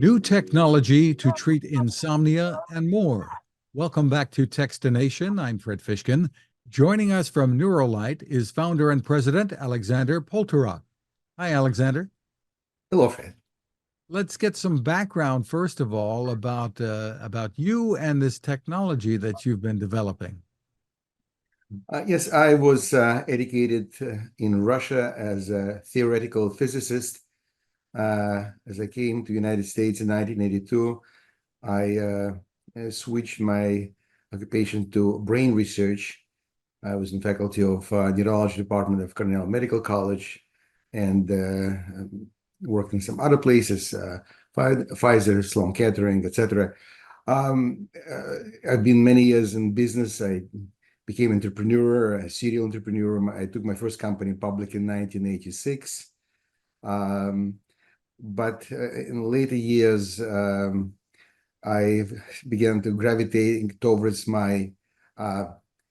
new technology to treat insomnia, and more. Welcome back to Techstination. I'm Fred Fishkin. Joining us from NeuroLight is founder and president Alexander Poltorak. Hi, Alexander. Hello, Fred. Let's get some background, first of all, about you and this technology that you've been developing. Yes, I was educated in Russia as a theoretical physicist. As I came to the United States in 1982, I switched my occupation to brain research. I was in faculty of neurology department of Cornell Medical College and worked in some other places, Pfizer, Sloan Kettering, etc. I've been many years in business. I became entrepreneur, a serial entrepreneur. I took my first company public in 1986. But in later years, I began to gravitate towards my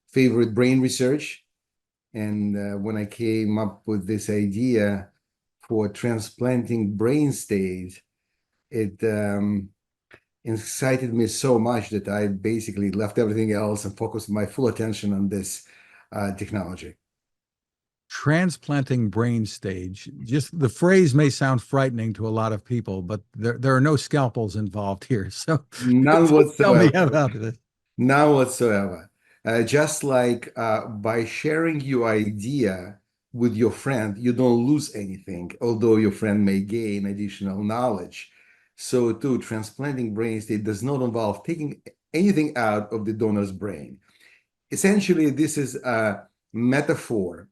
favorite brain research. And when I came up with this idea for transplanting brain states, it excited me so much that I basically left everything else and focused my full attention on this technology. Transplanting brain stage, just the phrase may sound frightening to a lot of people, but there are no scalpels involved here. So none whatsoever. Tell me about this. None whatsoever. Just like by sharing your idea with your friend, you don't lose anything, although your friend may gain additional knowledge. So too, transplanting brain state does not involve taking anything out of the donor's brain. Essentially, this is a metaphor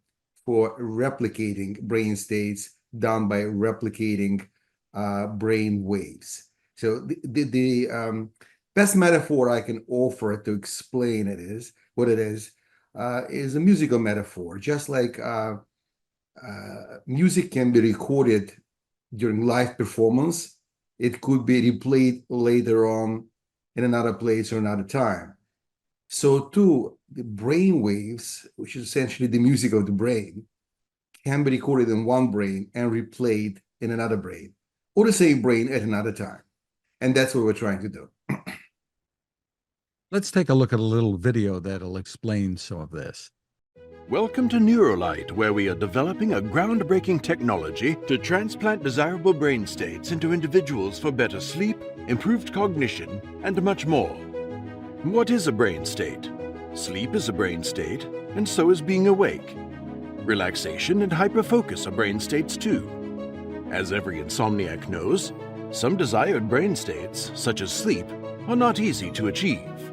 for replicating brain states done by replicating brain waves. So the best metaphor I can offer to explain what it is a musical metaphor. Just like music can be recorded during live performance, it could be replayed later on in another place or another time. So too, the brain waves, which is essentially the music of the brain, can be recorded in one brain and replayed in another brain, or the same brain at another time. And that's what we're trying to do. Let's take a look at a little video that'll explain some of this. Welcome to NeuroLight, where we are developing a groundbreaking technology to transplant desirable brain states into individuals for better sleep, improved cognition, and much more. What is a brain state? Sleep is a brain state, and so is being awake. Relaxation and hyperfocus are brain states too. As every insomniac knows, some desired brain states, such as sleep, are not easy to achieve.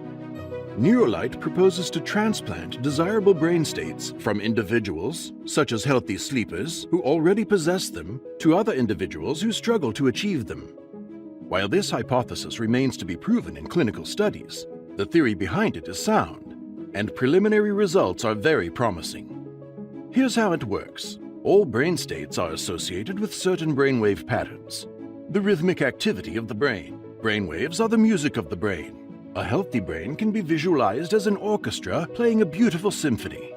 NeuroLight proposes to transplant desirable brain states from individuals, such as healthy sleepers, who already possess them, to other individuals who struggle to achieve them. While this hypothesis remains to be proven in clinical studies, the theory behind it is sound, and preliminary results are very promising. Here's how it works. All brain states are associated with certain brainwave patterns. The rhythmic activity of the brain. Brainwaves are the music of the brain. A healthy brain can be visualized as an orchestra playing a beautiful symphony.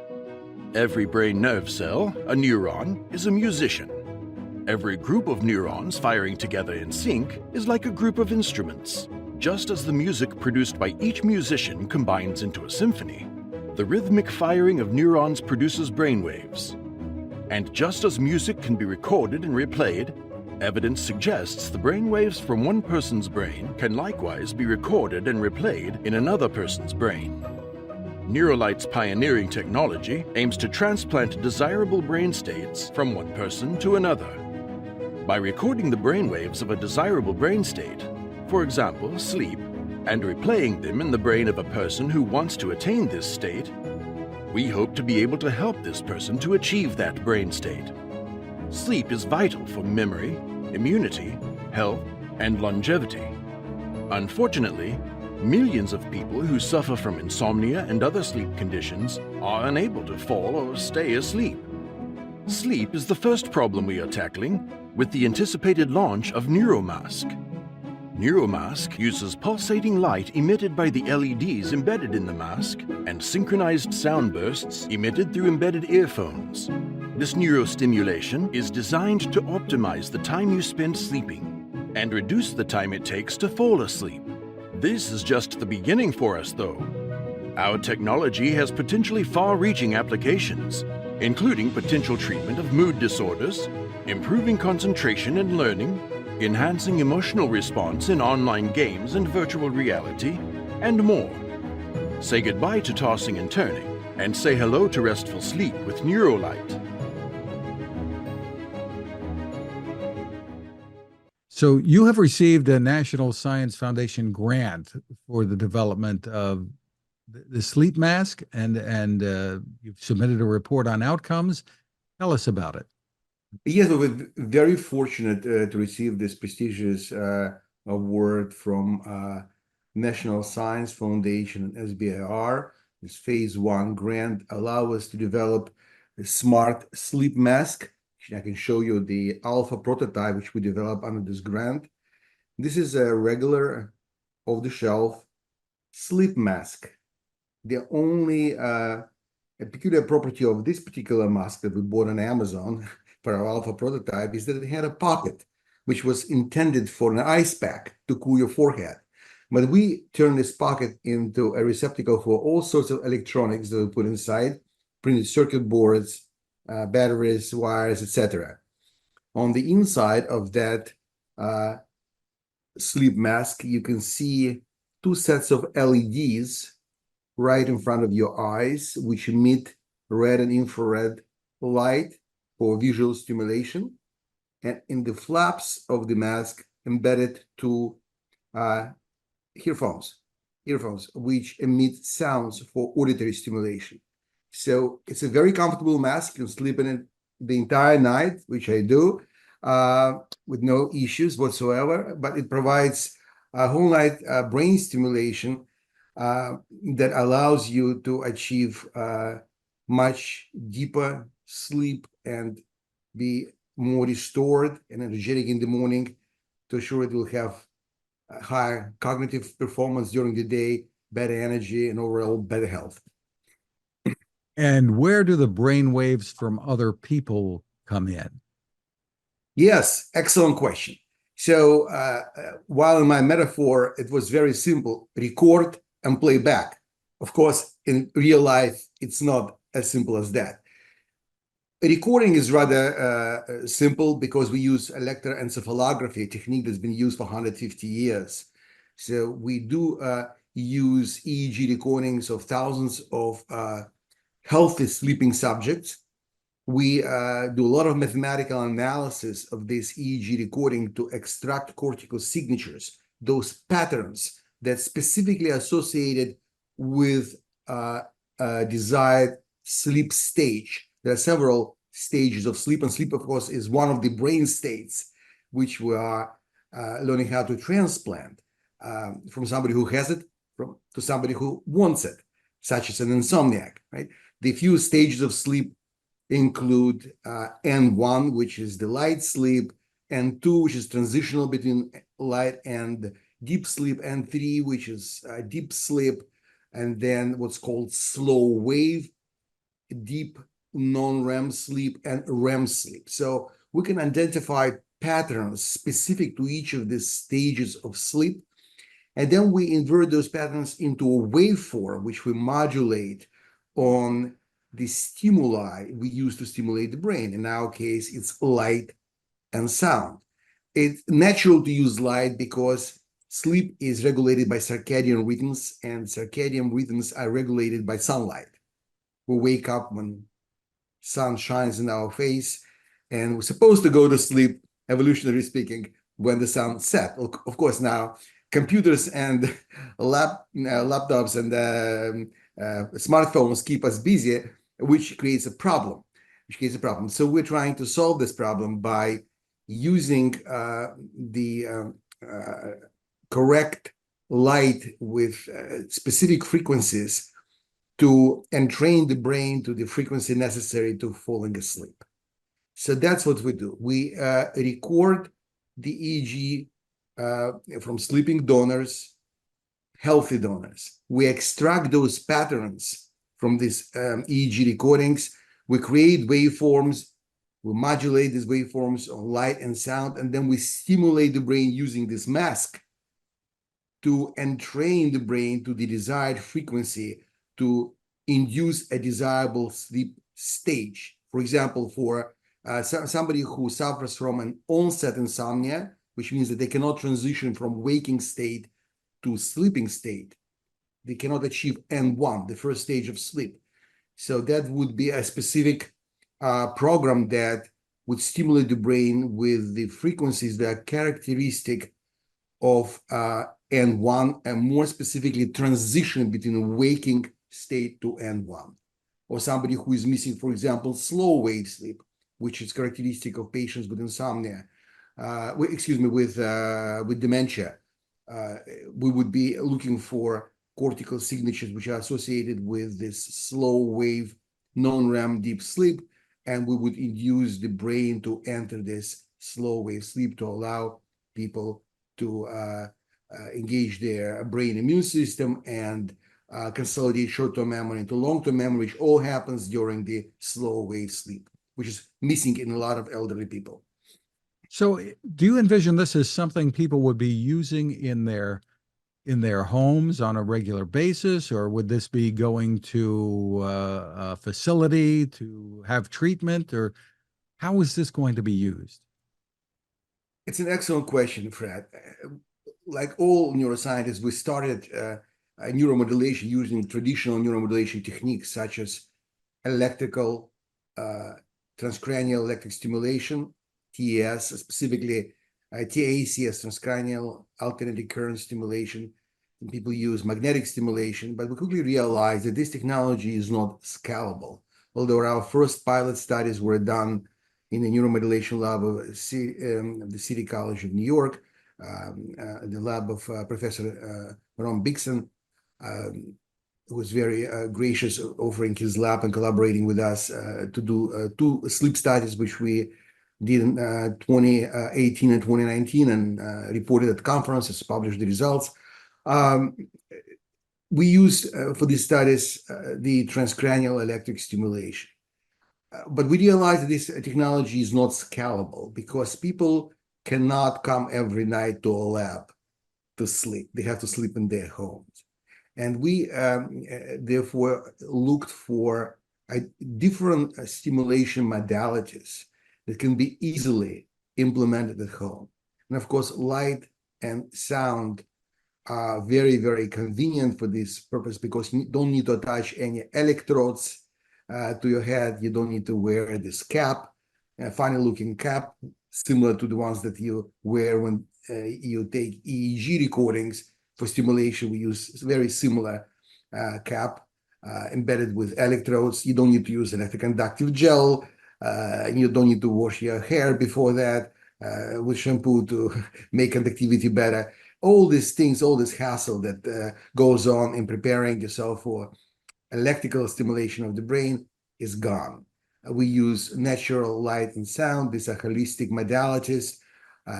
Every brain nerve cell, a neuron, is a musician. Every group of neurons firing together in sync is like a group of instruments. Just as the music produced by each musician combines into a symphony, the rhythmic firing of neurons produces brainwaves. And just as music can be recorded and replayed, evidence suggests the brainwaves from one person's brain can likewise be recorded and replayed in another person's brain. NeuroLight's pioneering technology aims to transplant desirable brain states from one person to another. By recording the brainwaves of a desirable brain state, for example, sleep, and replaying them in the brain of a person who wants to attain this state, we hope to be able to help this person to achieve that brain state. Sleep is vital for memory, immunity, health, and longevity. Unfortunately, millions of people who suffer from insomnia and other sleep conditions are unable to fall or stay asleep. Sleep is the first problem we are tackling with the anticipated launch of NeuroMask. NeuroMask uses pulsating light emitted by the LEDs embedded in the mask and synchronized sound bursts emitted through embedded earphones. This neurostimulation is designed to optimize the time you spend sleeping. and reduce the time it takes to fall asleep. This is just the beginning for us, though. Our technology has potentially far-reaching applications, including potential treatment of mood disorders, improving concentration and learning, enhancing emotional response in online games and virtual reality, and more. Say goodbye to tossing and turning, and say hello to restful sleep with NeuroLight. So you have received a National Science Foundation grant for the development of the sleep mask, and you've submitted a report on outcomes. Tell us about it. Yes, we were very fortunate to receive this prestigious award from National Science Foundation and SBIR. This phase 1 grant allow us to develop a smart sleep mask. I can show you the alpha prototype which we developed under this grant. This is a regular off-the-shelf sleep mask. The only a peculiar property of this particular mask that we bought on Amazon for our alpha prototype is that it had a pocket, which was intended for an ice pack to cool your forehead. But we turned this pocket into a receptacle for all sorts of electronics that we put inside, printed circuit boards, batteries, wires, etc. On the inside of that sleep mask, you can see 2 sets of LEDs right in front of your eyes, which emit red and infrared light for visual stimulation. And in the flaps of the mask, embedded 2 earphones, which emit sounds for auditory stimulation. So it's a very comfortable mask. You can sleep in it the entire night, which I do, with no issues whatsoever. But it provides a whole night brain stimulation that allows you to achieve much deeper sleep and be more restored and energetic in the morning, to ensure it will have higher cognitive performance during the day, better energy, and overall better health. And where do the brain waves from other people come in? Yes, excellent question. So while in my metaphor, it was very simple, record and play back. Of course, in real life, it's not as simple as that. Recording is rather simple because we use electroencephalography, a technique that's been used for 150 years. So we do use EEG recordings of thousands of healthy sleeping subjects. We do a lot of mathematical analysis of this EEG recording to extract cortical signatures, those patterns that specifically associated with desired sleep stage. There are several stages of sleep, and sleep, of course, is one of the brain states which we are learning how to transplant from somebody who has it to somebody who wants it, such as an insomniac, right? The few stages of sleep include N1, which is the light sleep, N2, which is transitional between light and deep sleep, N3, which is deep sleep, and then what's called slow wave, deep non-REM sleep, and REM sleep. So we can identify patterns specific to each of these stages of sleep, and then we invert those patterns into a waveform, which we modulate on the stimuli we use to stimulate the brain. In our case, it's light and sound. It's natural to use light because sleep is regulated by circadian rhythms, and circadian rhythms are regulated by sunlight. We wake up when sun shines in our face, and we're supposed to go to sleep, evolutionarily speaking, when the sun sets. Of course, now computers and laptops and smartphones keep us busy, which creates a problem. So we're trying to solve this problem by using the correct light with specific frequencies to entrain the brain to the frequency necessary to falling asleep. So that's what we do. We record the EEG from sleeping donors, healthy donors. We extract those patterns from these EEG recordings. We create waveforms We modulate these waveforms on light and sound, and then we stimulate the brain using this mask to entrain the brain to the desired frequency to induce a desirable sleep stage. For example, for somebody who suffers from an onset insomnia, which means that they cannot transition from waking state to sleeping state. They cannot achieve N1, the first stage of sleep. So that would be a specific program that would stimulate the brain with the frequencies that are characteristic of N1, and more specifically transition between waking state to N1. Or somebody who is missing, for example, slow wave sleep, which is characteristic of patients with insomnia, with dementia. We would be looking for cortical signatures which are associated with this slow wave non-REM deep sleep, and we would induce the brain to enter this slow wave sleep to allow people to engage their brain immune system and consolidate short-term memory into long-term memory, which all happens during the slow wave sleep, which is missing in a lot of elderly people. So do you envision this as something people would be using in their homes on a regular basis, or would this be going to a facility to have treatment, or how is this going to be used? It's an excellent question, Fred. Like all neuroscientists, we started neuromodulation using traditional neuromodulation techniques such as electrical transcranial electric stimulation, TES, specifically TACS, transcranial alternating current stimulation. And people use magnetic stimulation, but we quickly realized that this technology is not scalable. Although our first pilot studies were done in the neuromodulation lab of the City College of New York, the lab of Professor Ron Bixson, who was very gracious, offering his lab and collaborating with us to do 2 sleep studies, which we did in 2018 and 2019 and reported at conferences, published the results. We used for these studies the transcranial electric stimulation. But we realized that this technology is not scalable because people cannot come every night to a lab to sleep. They have to sleep in their homes. And we therefore looked for different stimulation modalities that can be easily implemented at home. And of course, light and sound are very, very convenient for this purpose because you don't need to attach any electrodes to your head. You don't need to wear this cap, a funny looking cap, similar to the ones that you wear when you take EEG recordings for stimulation. We use very similar cap embedded with electrodes. You don't need to use electroconductive gel. You don't need to wash your hair before that with shampoo to make conductivity better. All these things, all this hassle that goes on in preparing yourself for electrical stimulation of the brain is gone. We use natural light and sound. These are holistic modalities,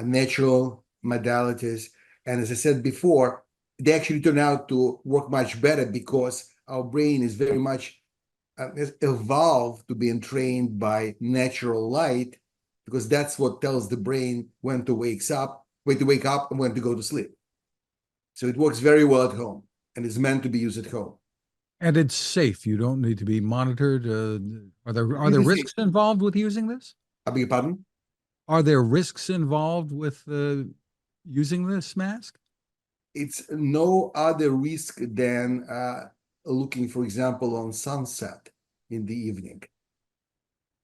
natural modalities. And as I said before, they actually turn out to work much better because our brain is very much has evolved to be entrained by natural light, because that's what tells the brain when to wake up and when to go to sleep. So it works very well at home and is meant to be used at home. And it's safe. You don't need to be monitored. Are there risks involved with using this? I beg your pardon? Are there risks involved with using this mask? It's no other risk than looking, for example, on sunset in the evening.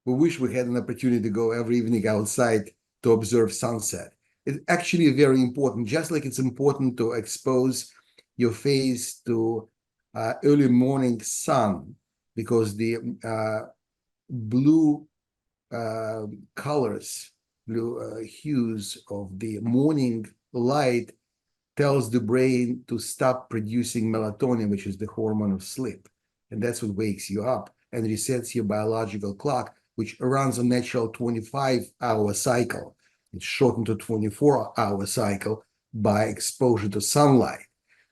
We wish we had an opportunity to go every evening outside to observe sunset. It's actually very important, just like it's important to expose your face to early morning sun, because the blue colors, blue hues of the morning light tells the brain to stop producing melatonin, which is the hormone of sleep. And that's what wakes you up and resets your biological clock, which runs a natural 25-hour cycle. It's shortened to 24-hour cycle by exposure to sunlight.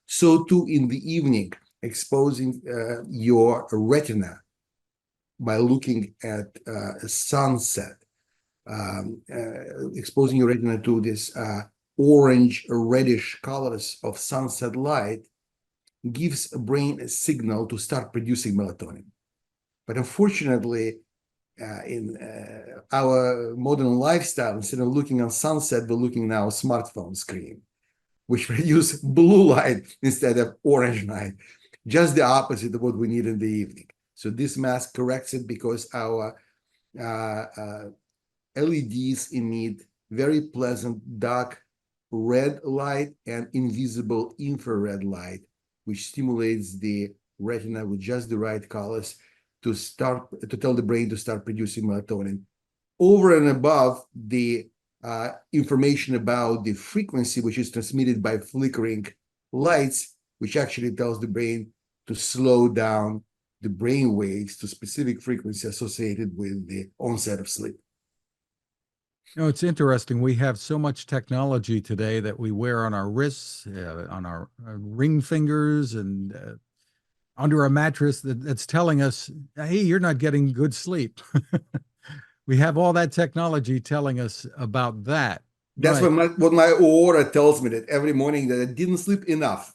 So too in the evening, exposing your retina by looking at a sunset exposing your retina to this orange or reddish colors of sunset light gives a brain a signal to start producing melatonin. But unfortunately, in our modern lifestyle, instead of looking on sunset, we're looking now at smartphone screen, which produce blue light instead of orange light, just the opposite of what we need in the evening. So this mask corrects it because our LEDs emit very pleasant dark red light and invisible infrared light, which stimulates the retina with just the right colors to tell the brain to start producing melatonin. Over and above the information about the frequency, which is transmitted by flickering lights, which actually tells the brain to slow down the brain waves to specific frequency associated with the onset of sleep. You know, it's interesting. We have so much technology today that we wear on our wrists, on our ring fingers, and under a mattress that's telling us, hey, you're not getting good sleep. We have all that technology telling us about that. That's right. what my aura tells me, that every morning that I didn't sleep enough.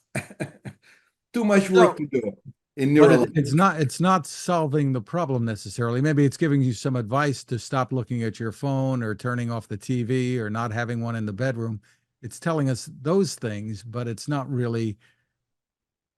Too much work to do in But NeuroLight. it's not solving the problem necessarily. Maybe it's giving you some advice to stop looking at your phone or turning off the TV or not having one in the bedroom. It's telling us those things, but it's not really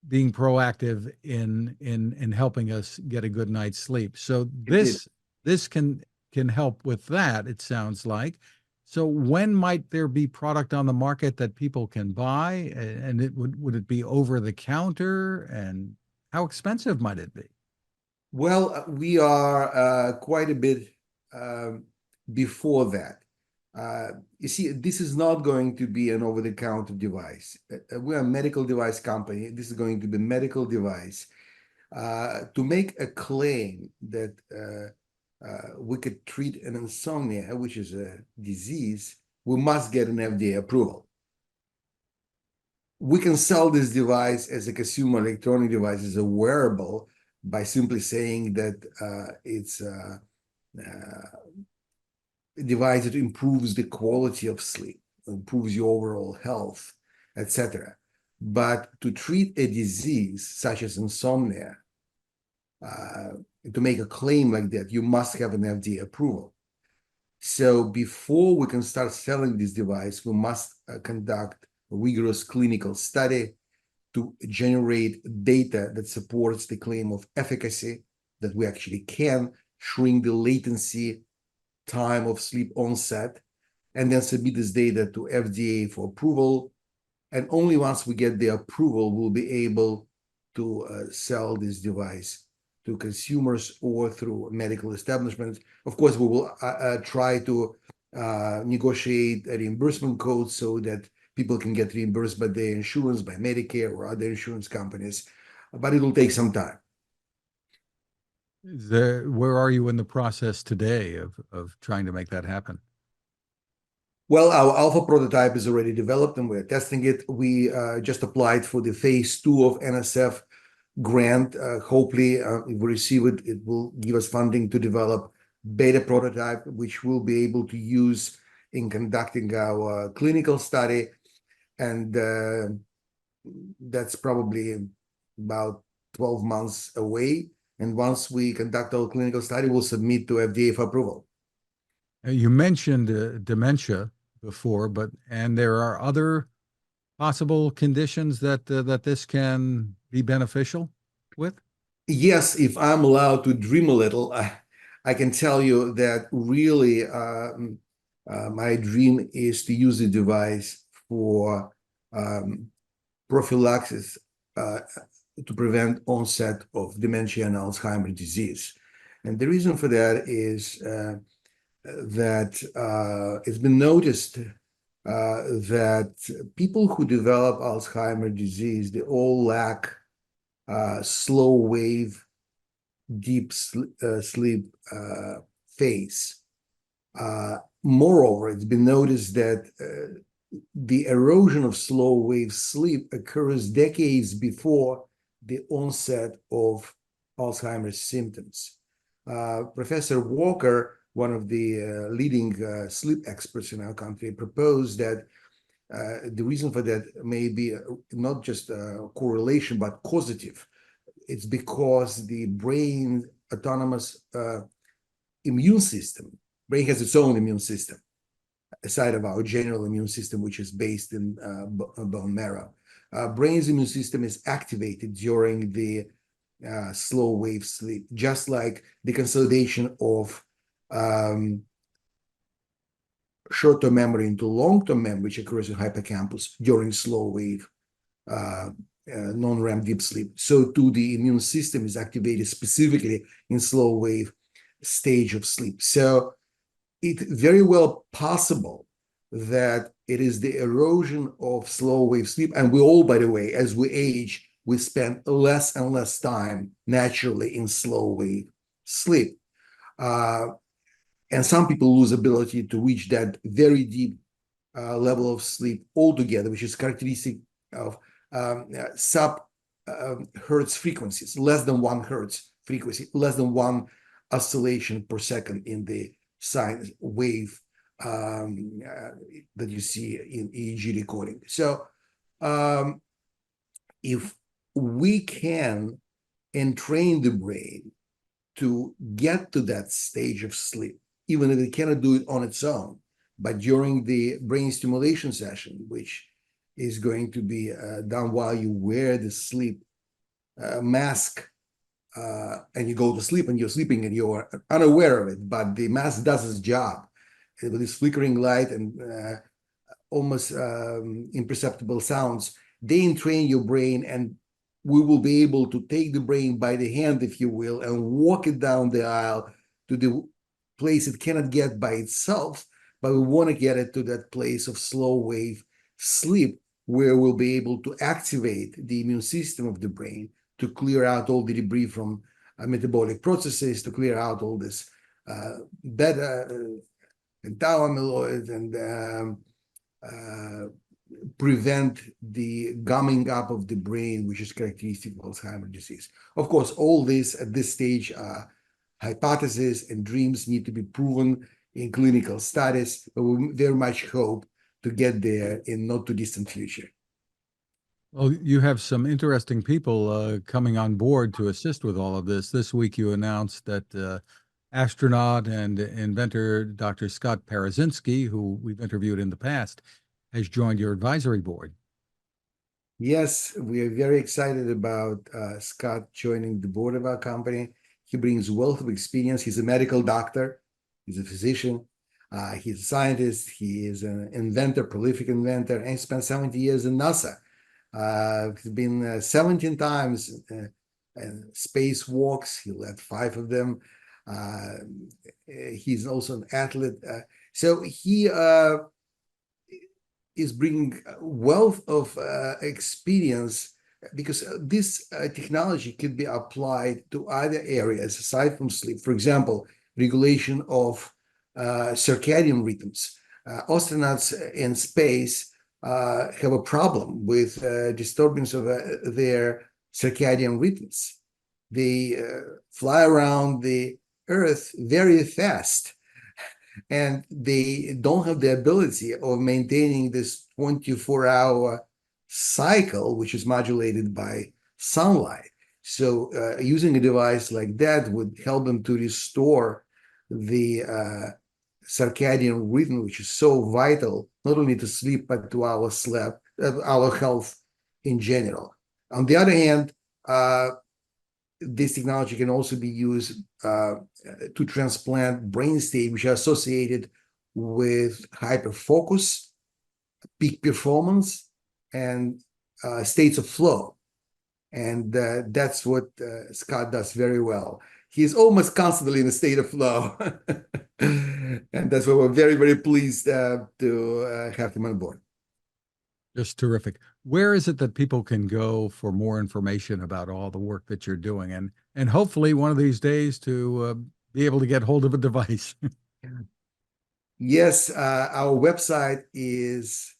being proactive in helping us get a good night's sleep. So this can help with that, it sounds like. So when might there be product on the market that people can buy? And it would it be over the counter? And how expensive might it be? Well, we are quite a bit before that. You see, this is not going to be an over-the-counter device. We're a medical device company. This is going to be a medical device. To make a claim that we could treat an insomnia, which is a disease, we must get an FDA approval. We can sell this device as a consumer electronic device, as a wearable, by simply saying that it's a device that improves the quality of sleep, improves your overall health, etc. But to treat a disease such as insomnia, to make a claim like that, you must have an FDA approval. So before we can start selling this device, we must conduct a rigorous clinical study to generate data that supports the claim of efficacy, that we actually can shrink the latency time of sleep onset, and then submit this data to FDA for approval. And only once we get the approval, we'll be able to sell this device to consumers or through medical establishments. Of course, we will try to negotiate a reimbursement code so that people can get reimbursed by their insurance, by Medicare or other insurance companies, but it'll take some time. Where are you in the process today of trying to make that happen? Well, our alpha prototype is already developed and we're testing it. We just applied for the phase 2 of NSF grant. Hopefully, if we receive it, it will give us funding to develop beta prototype, which we'll be able to use in conducting our clinical study. And that's probably about 12 months away. And once we conduct our clinical study, we'll submit to FDA for approval. You mentioned dementia before, and there are other possible conditions that that this can be beneficial with? Yes, if I'm allowed to dream a little, I can tell you that really my dream is to use the device for prophylaxis to prevent onset of dementia and Alzheimer's disease. And the reason for that is that it's been noticed that people who develop Alzheimer's disease, they all lack slow wave, deep sleep phase. Moreover, it's been noticed that the erosion of slow wave sleep occurs decades before the onset of Alzheimer's symptoms. Professor Walker one of the leading sleep experts in our country, proposed that the reason for that may be not just a correlation, but causative. It's because the brain autonomous immune system, brain has its own immune system, aside of our general immune system, which is based in bone marrow. Brain's immune system is activated during the slow wave sleep, just like the consolidation of short-term memory into long-term memory, which occurs in hippocampus during slow wave non-REM deep sleep. So too, the immune system is activated specifically in slow wave stage of sleep. So it's very well possible that it is the erosion of slow wave sleep. And we all, by the way, as we age, we spend less and less time naturally in slow wave sleep. And some people lose ability to reach that very deep level of sleep altogether, which is characteristic of sub hertz frequencies, less than 1 hertz frequency, less than 1 oscillation per second in the sine wave that you see in EEG recording. So if we can entrain the brain to get to that stage of sleep, even if it cannot do it on its own, but during the brain stimulation session, which is going to be done while you wear the sleep mask, and you go to sleep and you're sleeping and you're unaware of it, but the mask does its job with this flickering light and almost imperceptible sounds. They entrain your brain, and we will be able to take the brain by the hand, if you will, and walk it down the aisle to the place it cannot get by itself, but we want to get it to that place of slow wave sleep where we'll be able to activate the immune system of the brain to clear out all the debris from metabolic processes, to clear out all this beta and tau amyloid, and prevent the gumming up of the brain, which is characteristic of Alzheimer's disease. Of course, all this at this stage are hypotheses and dreams, need to be proven in clinical studies, but we very much hope to get there in not too distant future. Well, you have some interesting people coming on board to assist with all of this. This week, you announced that astronaut and inventor Dr. Scott Parazynski, who we've interviewed in the past, has joined your advisory board. Yes, we are very excited about Scott joining the board of our company. He brings wealth of experience. He's a medical doctor. He's a physician. He's a scientist. He is an inventor, prolific inventor, and he spent 70 years in NASA. He's been 17 times in spacewalks. He led 5 of them. He's also an athlete. So he is bringing wealth of experience, because this technology could be applied to other areas aside from sleep. For example, regulation of circadian rhythms. Astronauts in space have a problem with disturbance of their circadian rhythms. They fly around the Earth very fast, and they don't have the ability of maintaining this 24-hour cycle, which is modulated by sunlight. So using a device like that would help them to restore the circadian rhythm, which is so vital, not only to sleep, but to our health in general. On the other hand, this technology can also be used to transplant brain states which are associated with hyperfocus, peak performance, and states of flow. And that's what Scott does very well. He's almost constantly in a state of flow. And that's why we're very, very pleased to have him on board. Just terrific. Where is it that people can go for more information about all the work that you're doing, and hopefully one of these days to be able to get hold of a device? Yes, our website is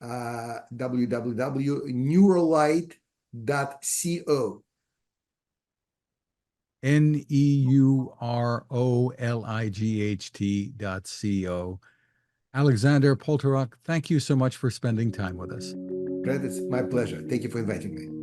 www.neurolight.co. NeuroLight.co. Alexander Poltorak, thank you so much for spending time with us. Fred, it's my pleasure. Thank you for inviting me.